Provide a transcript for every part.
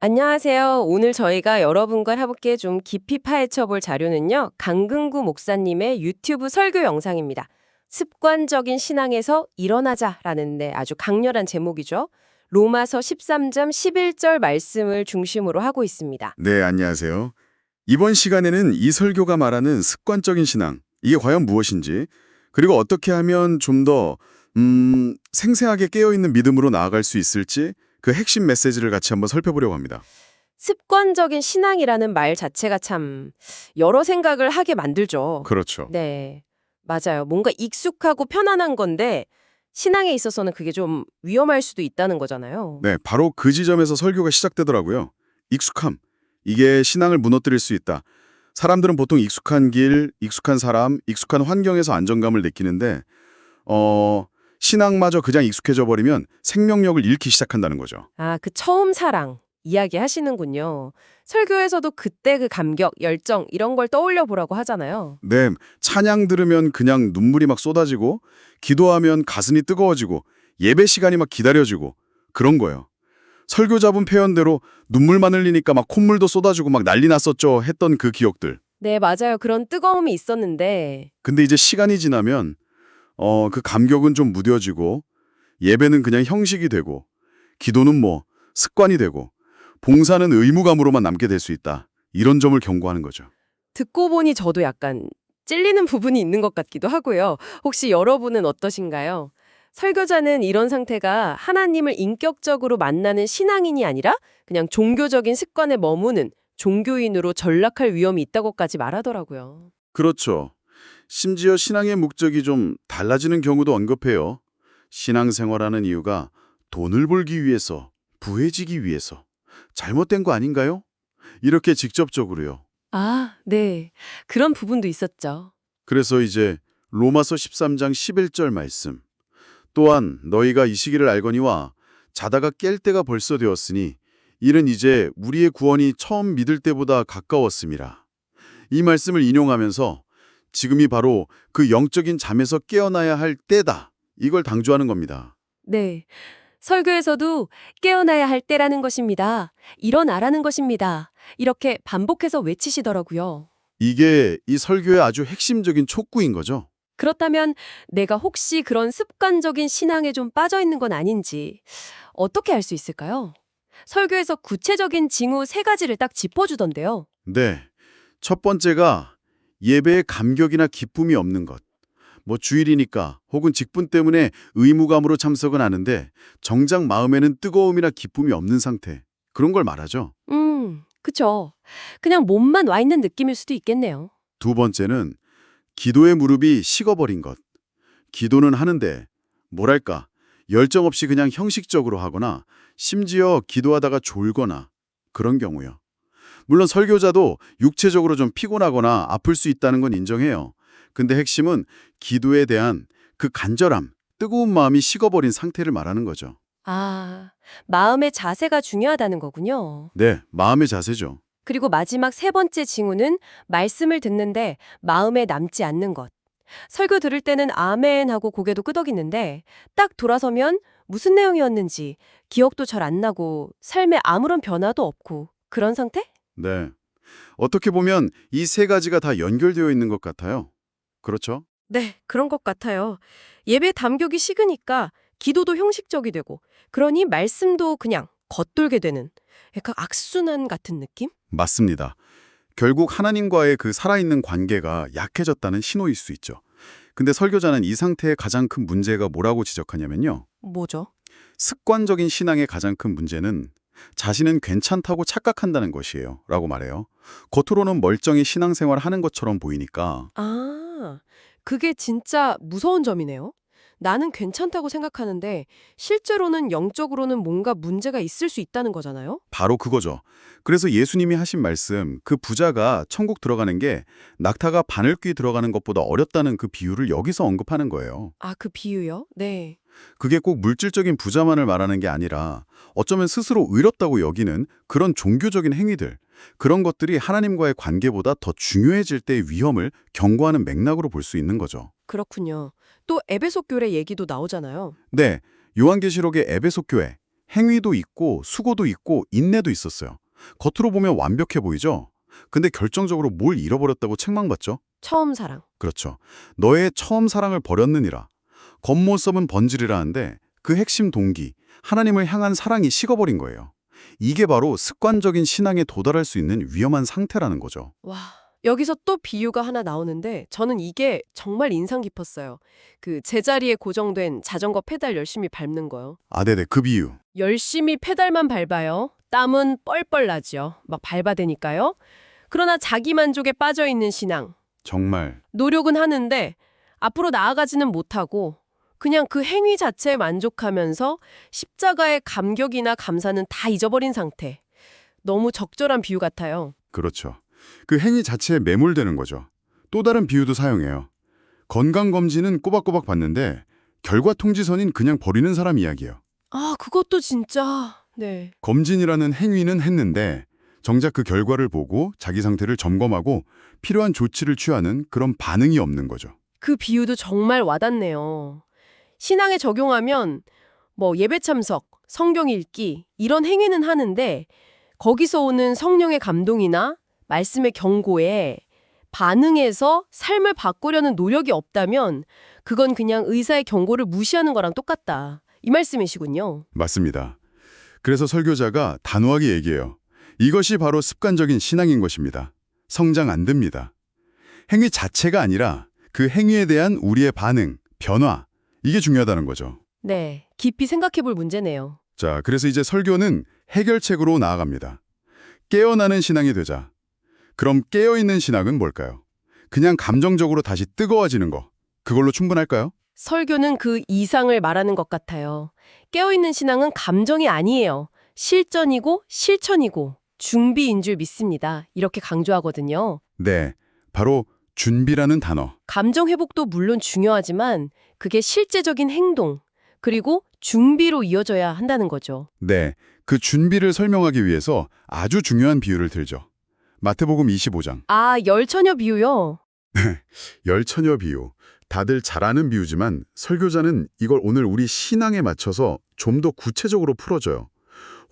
안녕하세요. 오늘 저희가 여러분과 함께 좀 깊이 파헤쳐 볼 자료는요. 강근구 목사님의 유튜브 설교 영상입니다. 습관적인 신앙에서 일어나자라는 아주 강렬한 제목이죠. 로마서 13장 11절 말씀을 중심으로 하고 있습니다. 네, 안녕하세요. 이번 시간에는 이 설교가 말하는 습관적인 신앙, 이게 과연 무엇인지, 그리고 어떻게 하면 좀 더 생생하게 깨어있는 믿음으로 나아갈 수 있을지 그 핵심 메시지를 같이 한번 살펴보려고 합니다. 습관적인 신앙이라는 말 자체가 참 여러 생각을 하게 만들죠. 그렇죠. 네, 맞아요. 뭔가 익숙하고 편안한 건데 신앙에 있어서는 그게 좀 위험할 수도 있다는 거잖아요. 네, 바로 그 지점에서 설교가 시작되더라고요. 익숙함, 이게 신앙을 무너뜨릴 수 있다. 사람들은 보통 익숙한 길, 익숙한 사람, 익숙한 환경에서 안정감을 느끼는데 신앙마저 그냥 익숙해져 버리면 생명력을 잃기 시작한다는 거죠. 아, 그 처음 사랑 이야기 하시는군요. 설교에서도 그때 그 감격, 열정 이런 걸 떠올려 보라고 하잖아요. 네, 찬양 들으면 그냥 눈물이 막 쏟아지고 기도하면 가슴이 뜨거워지고 예배 시간이 막 기다려지고 그런 거예요. 설교자분 표현대로 눈물만 흘리니까 막 콧물도 쏟아지고 막 난리 났었죠 했던 그 기억들. 네, 맞아요. 그런 뜨거움이 있었는데 근데 이제 시간이 지나면 그 감격은 좀 무뎌지고 예배는 그냥 형식이 되고 기도는 뭐 습관이 되고 봉사는 의무감으로만 남게 될 수 있다. 이런 점을 경고하는 거죠. 듣고 보니 저도 약간 찔리는 부분이 있는 것 같기도 하고요. 혹시 여러분은 어떠신가요? 설교자는 이런 상태가 하나님을 인격적으로 만나는 신앙인이 아니라 그냥 종교적인 습관에 머무는 종교인으로 전락할 위험이 있다고까지 말하더라고요. 그렇죠. 심지어 신앙의 목적이 좀 달라지는 경우도 언급해요. 신앙생활하는 이유가 돈을 벌기 위해서, 부해지기 위해서. 잘못된 거 아닌가요? 이렇게 직접적으로요. 아, 네. 그런 부분도 있었죠. 그래서 이제 로마서 13장 11절 말씀. 또한 너희가 이 시기를 알거니와 자다가 깰 때가 벌써 되었으니 이는 이제 우리의 구원이 처음 믿을 때보다 가까웠음이라. 이 말씀을 인용하면서 지금이 바로 그 영적인 잠에서 깨어나야 할 때다. 이걸 강조하는 겁니다. 네. 설교에서도 깨어나야 할 때라는 것입니다. 일어나라는 것입니다. 이렇게 반복해서 외치시더라고요. 이게 이 설교의 아주 핵심적인 촉구인 거죠. 그렇다면 내가 혹시 그런 습관적인 신앙에 좀 빠져 있는 건 아닌지 어떻게 알 수 있을까요? 설교에서 구체적인 징후 세 가지를 딱 짚어주던데요. 네. 첫 번째가 예배에 감격이나 기쁨이 없는 것. 뭐 주일이니까 혹은 직분 때문에 의무감으로 참석은 하는데 정작 마음에는 뜨거움이나 기쁨이 없는 상태. 그런 걸 말하죠. 그쵸. 그냥 몸만 와 있는 느낌일 수도 있겠네요. 두 번째는 기도의 무릎이 식어버린 것. 기도는 하는데 뭐랄까 열정 없이 그냥 형식적으로 하거나 심지어 기도하다가 졸거나 그런 경우요. 물론 설교자도 육체적으로 좀 피곤하거나 아플 수 있다는 건 인정해요. 근데 핵심은 기도에 대한 그 간절함, 뜨거운 마음이 식어버린 상태를 말하는 거죠. 아, 마음의 자세가 중요하다는 거군요. 네, 마음의 자세죠. 그리고 마지막 세 번째 징후는 말씀을 듣는데 마음에 남지 않는 것. 설교 들을 때는 아멘 하고 고개도 끄덕이는데 딱 돌아서면 무슨 내용이었는지 기억도 잘 안 나고 삶에 아무런 변화도 없고 그런 상태? 네. 어떻게 보면 이 세 가지가 다 연결되어 있는 것 같아요. 그렇죠? 네, 그런 것 같아요. 예배 담격이 식으니까 기도도 형식적이 되고 그러니 말씀도 그냥 겉돌게 되는 약간 악순환 같은 느낌? 맞습니다. 결국 하나님과의 그 살아있는 관계가 약해졌다는 신호일 수 있죠. 근데 설교자는 이 상태의 가장 큰 문제가 뭐라고 지적하냐면요. 뭐죠? 습관적인 신앙의 가장 큰 문제는 자신은 괜찮다고 착각한다는 것이에요. 라고 말해요. 겉으로는 멀쩡히 신앙생활 하는 것처럼 보이니까. 아, 그게 진짜 무서운 점이네요. 나는 괜찮다고 생각하는데 실제로는 영적으로는 뭔가 문제가 있을 수 있다는 거잖아요? 바로 그거죠. 그래서 예수님이 하신 말씀, 그 부자가 천국 들어가는 게 낙타가 바늘귀 들어가는 것보다 어렵다는 그 비유를 여기서 언급하는 거예요. 아, 그 비유요? 네. 그게 꼭 물질적인 부자만을 말하는 게 아니라 어쩌면 스스로 의롭다고 여기는 그런 종교적인 행위들, 그런 것들이 하나님과의 관계보다 더 중요해질 때의 위험을 경고하는 맥락으로 볼 수 있는 거죠. 그렇군요. 또 에베소 교회 얘기도 나오잖아요. 네, 요한계시록의 에베소 교회, 행위도 있고 수고도 있고 인내도 있었어요. 겉으로 보면 완벽해 보이죠? 근데 결정적으로 뭘 잃어버렸다고 책망받죠? 처음 사랑. 그렇죠. 너의 처음 사랑을 버렸느니라. 겉모습은 번지르라는데 그 핵심 동기, 하나님을 향한 사랑이 식어버린 거예요. 이게 바로 습관적인 신앙에 도달할 수 있는 위험한 상태라는 거죠. 와, 여기서 또 비유가 하나 나오는데 저는 이게 정말 인상 깊었어요. 그 제자리에 고정된 자전거 페달 열심히 밟는 거요. 네네, 그 비유. 열심히 페달만 밟아요. 땀은 뻘뻘 나죠. 막 밟아대니까요. 그러나 자기 만족에 빠져 있는 신앙. 정말 노력은 하는데 앞으로 나아가지는 못하고 그냥 그 행위 자체에 만족하면서 십자가의 감격이나 감사는 다 잊어버린 상태. 너무 적절한 비유 같아요. 그렇죠. 그 행위 자체에 매몰되는 거죠. 또 다른 비유도 사용해요. 건강검진은 꼬박꼬박 받는데 결과 통지서는 그냥 버리는 사람 이야기예요. 아, 그것도 진짜. 네. 검진이라는 행위는 했는데 정작 그 결과를 보고 자기 상태를 점검하고 필요한 조치를 취하는 그런 반응이 없는 거죠. 그 비유도 정말 와닿네요. 신앙에 적용하면 뭐 예배 참석, 성경 읽기 이런 행위는 하는데 거기서 오는 성령의 감동이나 말씀의 경고에 반응해서 삶을 바꾸려는 노력이 없다면 그건 그냥 의사의 경고를 무시하는 거랑 똑같다. 이 말씀이시군요. 맞습니다. 그래서 설교자가 단호하게 얘기해요. 이것이 바로 습관적인 신앙인 것입니다. 성장 안 됩니다. 행위 자체가 아니라 그 행위에 대한 우리의 반응, 변화, 이게 중요하다는 거죠. 네, 깊이 생각해 볼 문제네요. 자, 그래서 이제 설교는 해결책으로 나아갑니다. 깨어나는 신앙이 되자. 그럼 깨어있는 신앙은 뭘까요? 그냥 감정적으로 다시 뜨거워지는 거. 그걸로 충분할까요? 설교는 그 이상을 말하는 것 같아요. 깨어있는 신앙은 감정이 아니에요. 실전이고 실천이고 준비인 줄 믿습니다. 이렇게 강조하거든요. 네, 바로 준비라는 단어. 감정 회복도 물론 중요하지만 그게 실제적인 행동, 그리고 준비로 이어져야 한다는 거죠. 네, 그 준비를 설명하기 위해서 아주 중요한 비유를 들죠. 마태복음 25장. 아, 열처녀 비유요? 열처녀 비유. 다들 잘 아는 비유지만 설교자는 이걸 오늘 우리 신앙에 맞춰서 좀 더 구체적으로 풀어줘요.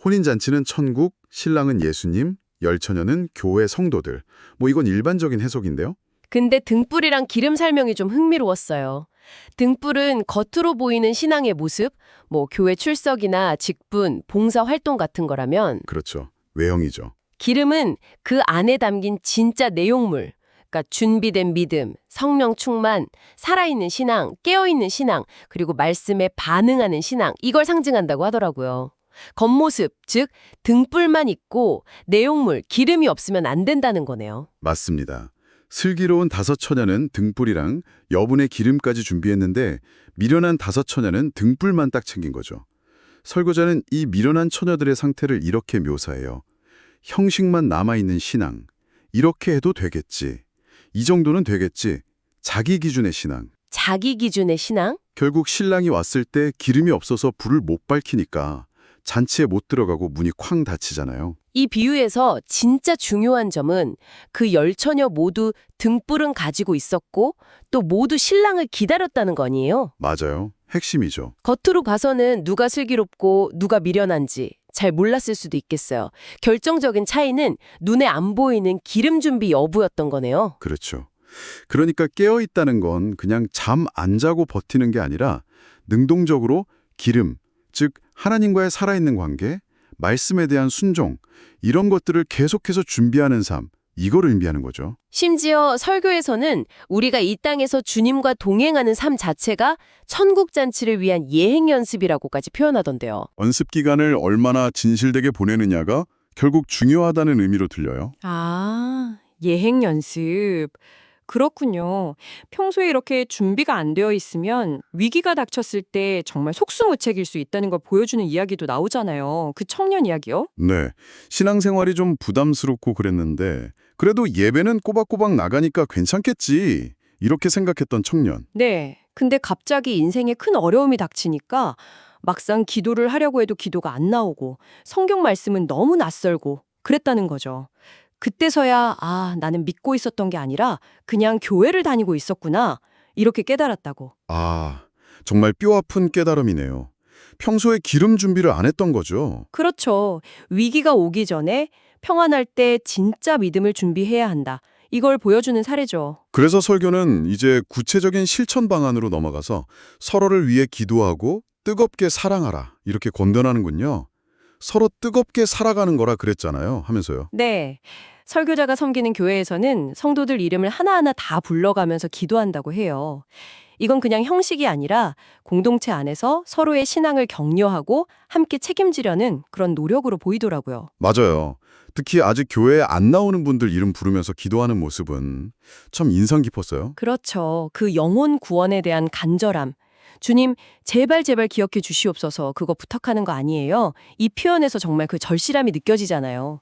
혼인잔치는 천국, 신랑은 예수님, 열처녀는 교회 성도들. 뭐 이건 일반적인 해석인데요. 근데 등불이랑 기름 설명이 좀 흥미로웠어요. 등불은 겉으로 보이는 신앙의 모습, 뭐 교회 출석이나 직분, 봉사 활동 같은 거라면 그렇죠. 외형이죠. 기름은 그 안에 담긴 진짜 내용물, 그러니까 준비된 믿음, 성령 충만, 살아있는 신앙, 깨어있는 신앙, 그리고 말씀에 반응하는 신앙, 이걸 상징한다고 하더라고요. 겉모습, 즉 등불만 있고 내용물, 기름이 없으면 안 된다는 거네요. 맞습니다. 슬기로운 다섯 처녀는 등불이랑 여분의 기름까지 준비했는데 미련한 다섯 처녀는 등불만 딱 챙긴 거죠. 설교자는 이 미련한 처녀들의 상태를 이렇게 묘사해요. 형식만 남아있는 신앙. 이렇게 해도 되겠지. 이 정도는 되겠지. 자기 기준의 신앙. 자기 기준의 신앙? 결국 신랑이 왔을 때 기름이 없어서 불을 못 밝히니까 잔치에 못 들어가고 문이 쾅 닫히잖아요. 이 비유에서 진짜 중요한 점은 그 열처녀 모두 등불은 가지고 있었고 또 모두 신랑을 기다렸다는 거 아니에요? 맞아요. 핵심이죠. 겉으로 봐서는 누가 슬기롭고 누가 미련한지 잘 몰랐을 수도 있겠어요. 결정적인 차이는 눈에 안 보이는 기름 준비 여부였던 거네요. 그렇죠. 그러니까 깨어있다는 건 그냥 잠 안 자고 버티는 게 아니라 능동적으로 기름, 즉 하나님과의 살아있는 관계, 말씀에 대한 순종, 이런 것들을 계속해서 준비하는 삶, 이걸 의미하는 거죠. 심지어 설교에서는 우리가 이 땅에서 주님과 동행하는 삶 자체가 천국 잔치를 위한 예행 연습이라고까지 표현하던데요. 연습 기간을 얼마나 진실되게 보내느냐가 결국 중요하다는 의미로 들려요. 아, 예행 연습. 그렇군요. 평소에 이렇게 준비가 안 되어 있으면 위기가 닥쳤을 때 정말 속수무책일 수 있다는 걸 보여주는 이야기도 나오잖아요. 그 청년 이야기요? 네, 신앙생활이 좀 부담스럽고 그랬는데 그래도 예배는 꼬박꼬박 나가니까 괜찮겠지. 이렇게 생각했던 청년. 네. 근데 갑자기 인생에 큰 어려움이 닥치니까 막상 기도를 하려고 해도 기도가 안 나오고 성경 말씀은 너무 낯설고 그랬다는 거죠. 그때서야 나는 믿고 있었던 게 아니라 그냥 교회를 다니고 있었구나. 이렇게 깨달았다고. 정말 뼈아픈 깨달음이네요. 평소에 기름 준비를 안 했던 거죠. 그렇죠. 위기가 오기 전에 평안할 때 진짜 믿음을 준비해야 한다. 이걸 보여주는 사례죠. 그래서 설교는 이제 구체적인 실천 방안으로 넘어가서 서로를 위해 기도하고 뜨겁게 사랑하라 이렇게 권면하는군요. 서로 뜨겁게 살아가는 거라 그랬잖아요 하면서요. 네. 설교자가 섬기는 교회에서는 성도들 이름을 하나하나 다 불러가면서 기도한다고 해요. 이건 그냥 형식이 아니라 공동체 안에서 서로의 신앙을 격려하고 함께 책임지려는 그런 노력으로 보이더라고요. 맞아요. 특히 아직 교회에 안 나오는 분들 이름 부르면서 기도하는 모습은 참 인상 깊었어요. 그렇죠. 그 영혼 구원에 대한 간절함. 주님, 제발 제발 기억해 주시옵소서 그거 부탁하는 거 아니에요. 이 표현에서 정말 그 절실함이 느껴지잖아요.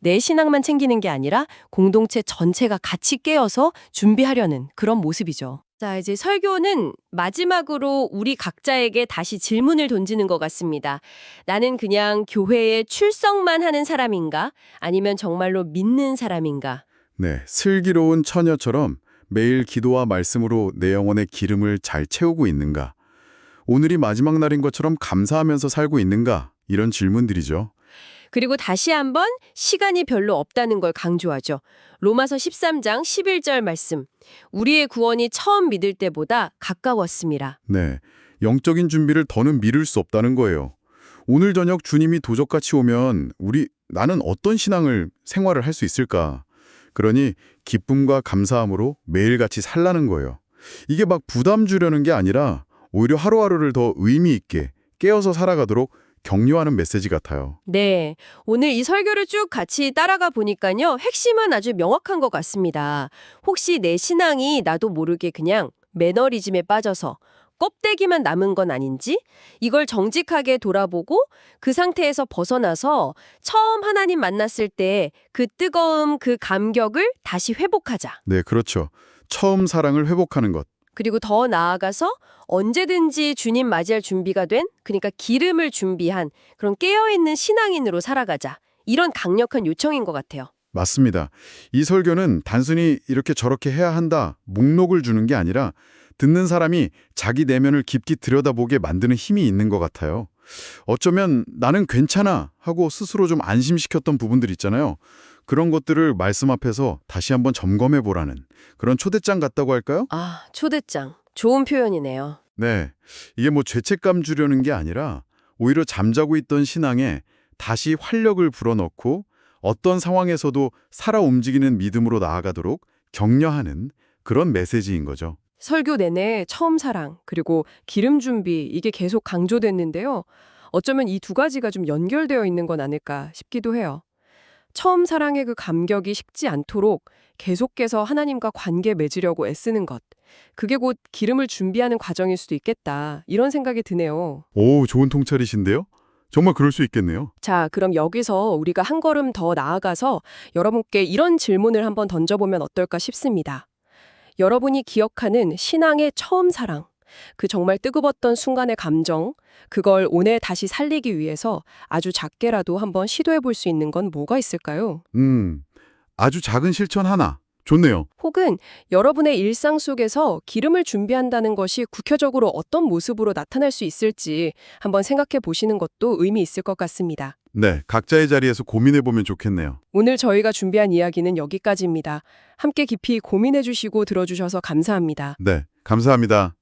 내 신앙만 챙기는 게 아니라 공동체 전체가 같이 깨어서 준비하려는 그런 모습이죠. 자, 이제 설교는 마지막으로 우리 각자에게 다시 질문을 던지는 것 같습니다. 나는 그냥 교회에 출석만 하는 사람인가? 아니면 정말로 믿는 사람인가? 네, 슬기로운 처녀처럼 매일 기도와 말씀으로 내 영혼의 기름을 잘 채우고 있는가? 오늘이 마지막 날인 것처럼 감사하면서 살고 있는가? 이런 질문들이죠. 그리고 다시 한번 시간이 별로 없다는 걸 강조하죠. 로마서 13장 11절 말씀. 우리의 구원이 처음 믿을 때보다 가까웠습니다. 네, 영적인 준비를 더는 미룰 수 없다는 거예요. 오늘 저녁 주님이 도적같이 오면 나는 어떤 생활을 할 수 있을까? 그러니 기쁨과 감사함으로 매일같이 살라는 거예요. 이게 막 부담 주려는 게 아니라 오히려 하루하루를 더 의미 있게 깨어서 살아가도록 격려하는 메시지 같아요. 네, 오늘 이 설교를 쭉 같이 따라가 보니까요. 핵심은 아주 명확한 것 같습니다. 혹시 내 신앙이 나도 모르게 그냥 매너리즘에 빠져서 껍데기만 남은 건 아닌지 이걸 정직하게 돌아보고 그 상태에서 벗어나서 처음 하나님 만났을 때 그 뜨거움, 그 감격을 다시 회복하자. 네, 그렇죠. 처음 사랑을 회복하는 것. 그리고 더 나아가서 언제든지 주님 맞이할 준비가 된, 그러니까 기름을 준비한 그런 깨어있는 신앙인으로 살아가자. 이런 강력한 요청인 것 같아요. 맞습니다. 이 설교는 단순히 이렇게 저렇게 해야 한다, 목록을 주는 게 아니라 듣는 사람이 자기 내면을 깊이 들여다보게 만드는 힘이 있는 것 같아요. 어쩌면 나는 괜찮아 하고 스스로 좀 안심시켰던 부분들 있잖아요. 그런 것들을 말씀 앞에서 다시 한번 점검해 보라는 그런 초대장 같다고 할까요? 아, 초대장. 좋은 표현이네요. 네, 이게 뭐 죄책감 주려는 게 아니라 오히려 잠자고 있던 신앙에 다시 활력을 불어넣고 어떤 상황에서도 살아 움직이는 믿음으로 나아가도록 격려하는 그런 메시지인 거죠. 설교 내내 처음 사랑, 그리고 기름 준비, 이게 계속 강조됐는데요. 어쩌면 이 두 가지가 좀 연결되어 있는 건 아닐까 싶기도 해요. 처음 사랑의 그 감격이 식지 않도록 계속해서 하나님과 관계 맺으려고 애쓰는 것. 그게 곧 기름을 준비하는 과정일 수도 있겠다. 이런 생각이 드네요. 오, 좋은 통찰이신데요? 정말 그럴 수 있겠네요. 자, 그럼 여기서 우리가 한 걸음 더 나아가서 여러분께 이런 질문을 한번 던져보면 어떨까 싶습니다. 여러분이 기억하는 신앙의 처음 사랑, 그 정말 뜨거웠던 순간의 감정, 그걸 오늘 다시 살리기 위해서 아주 작게라도 한번 시도해 볼 수 있는 건 뭐가 있을까요? 아주 작은 실천 하나. 좋네요. 혹은 여러분의 일상 속에서 기름을 준비한다는 것이 구체적으로 어떤 모습으로 나타날 수 있을지 한번 생각해 보시는 것도 의미 있을 것 같습니다. 네, 각자의 자리에서 고민해보면 좋겠네요. 오늘 저희가 준비한 이야기는 여기까지입니다. 함께 깊이 고민해 주시고 들어주셔서 감사합니다. 네, 감사합니다.